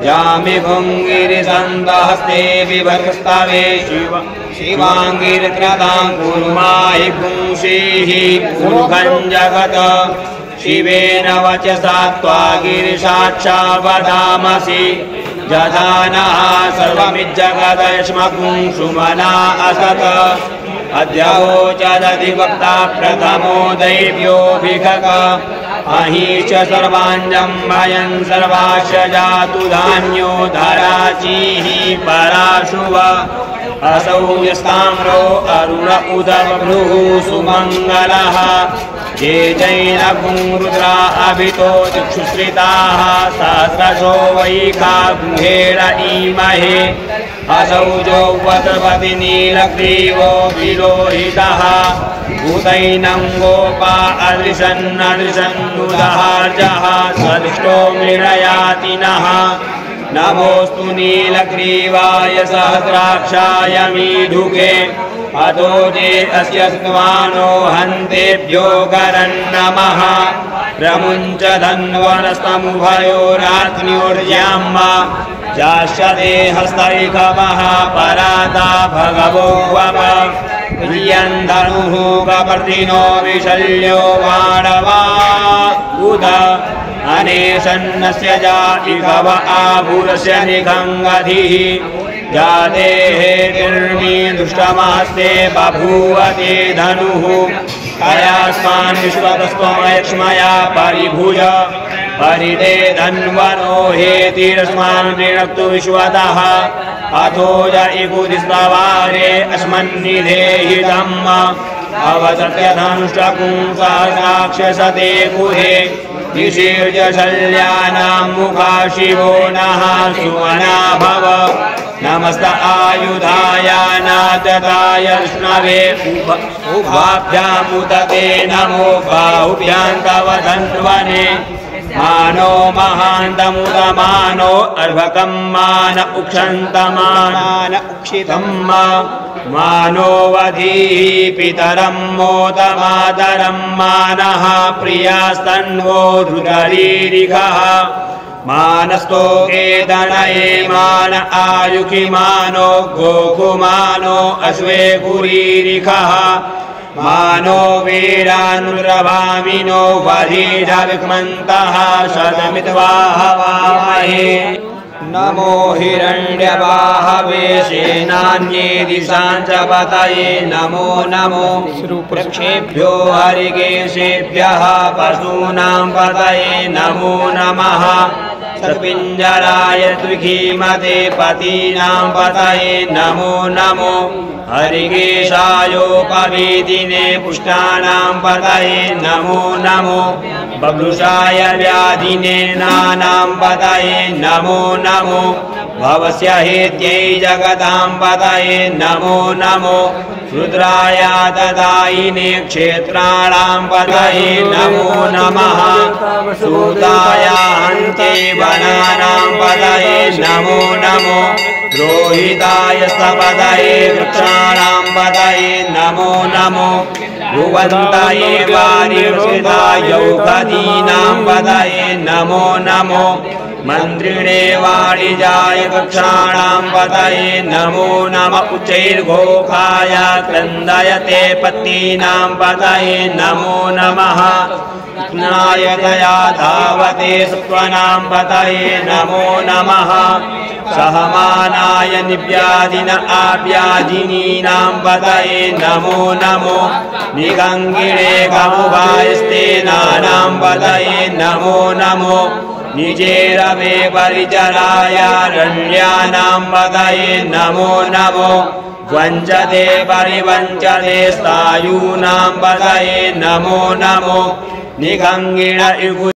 यामि भुङ्गिरिसन्दहस्ते विभर्गस्तवे शिवाङ्गिरकृतां कुर्माहि पुंसीः पुरुखं जगत् शिवेन वचसा त्वा गिरिसाक्षावदामसि जधानः सर्वमिज्जगदश्मकुं सुमना असत् अद्योचदधिवक्ता प्रथमो दैव्योऽभिषक अहि च सर्वाञ्जं वयं सर्वाश्च जातु धान्यो धराचीः पराशुव असौ यस्ताम्रो अरुण उदभ्रुः सुमङ्गलः ये जैनभुं रुद्रा अभितो चक्षुश्रिताः सहस्रशो वैखा गृहेण ईमहे असौ जौवतपति नीलग्रीवो विलोहितः भूतैनं गोपा अदृशन्नदृशन्नुदहार्जः सदृष्टो मृडयातिनः नमोऽस्तु नीलग्रीवाय सहस्राक्षाय मीढुके अतो जे अस्य स्त्वानो हन्तेभ्यो करन्नमः प्रमुञ्च धन्वनस्तमुभयोराग्न्योर्याम्मा जाश्चते हस्तैकवः पराता भगवो वप प्रियन्धनुः कपर्दिनो विशल्यो वाणवा उद अनेशन्नस्य जातिकव आभुरस्य निगङ्गधिः जातेः निर्मी दुष्टमास्ते बभूवते धनुः कयास्मान् विश्वतस्त्वमयक्ष्मया परिभुज परिते धन्वनो हेतिरस्मान् प्रीणक्तु विश्वतः अथो ज इकुदिस्तवारे अस्मन्निधेहि धम्म अवसत्य धनुष्टकुं सहस्राक्षसते कुहे निषीर्य शल्यानां मुखा शिवो नः सुमना भव नमस्त आयुधायानाथताय विष्णवे उभाभ्यामुदते नमो बाहुभ्यां तव धन्वने मानो महान्तमुदमानो अर्भकं मान उक्षन्तमान उक्षितं मानो वधीः पितरं मोदमातरं मानः प्रियास्तन्वो रुदरीरिघः मानस्तो केतनये मान आयुखि मानो गोकुमानो अश्वे गुरीरिखः मानो वीरानुरभामिनो वधीढविक्मन्तः शतमित्वाहवामहे नमो हिरण्यवाहवे सेनान्ये दिशां च पतये नमो नमो वृक्षेभ्यो हरिकेशेभ्यः पशूनां पतये नमो नमः सर्पिञ्जराय त्रिखीमते पतीनां पतये नमो नमो हरिकेशायोपवीतिने पुष्टानां पतये नमो नमो बभ्रुषाय व्याधिने नानां पतये नमो नमो भवस्य हेत्यै जगतां पतये नमो नमो रुद्राय तदायिने क्षेत्राणां पतये नमो नमः सूताय हन्ते वनानां पतये नमो नमो रोहिताय सपदये वृक्षाणां पतये नमो नमो भुवन्ताये वारिवृषितायौषधीनां पतये नमो नमो मन्त्रिणे वाणिजाय वृक्षाणां पतये नमो नम उच्चैर्घोषाय क्रन्दयते पत्नीनां पतये नमो नमः नायकया धावते सत्त्वनां पतये नमो नमः सहमानाय निव्याधिन आव्याधिनीनां पतये नमो नमो निगङ्गिणे गमुभायस्तेनानां पतये नमो नमो निजेरवे परिचराय रण्यानां पतये नमो नमो वञ्चते परिवञ्चते स्थायूनां पतये नमो नमो निगङ्गिण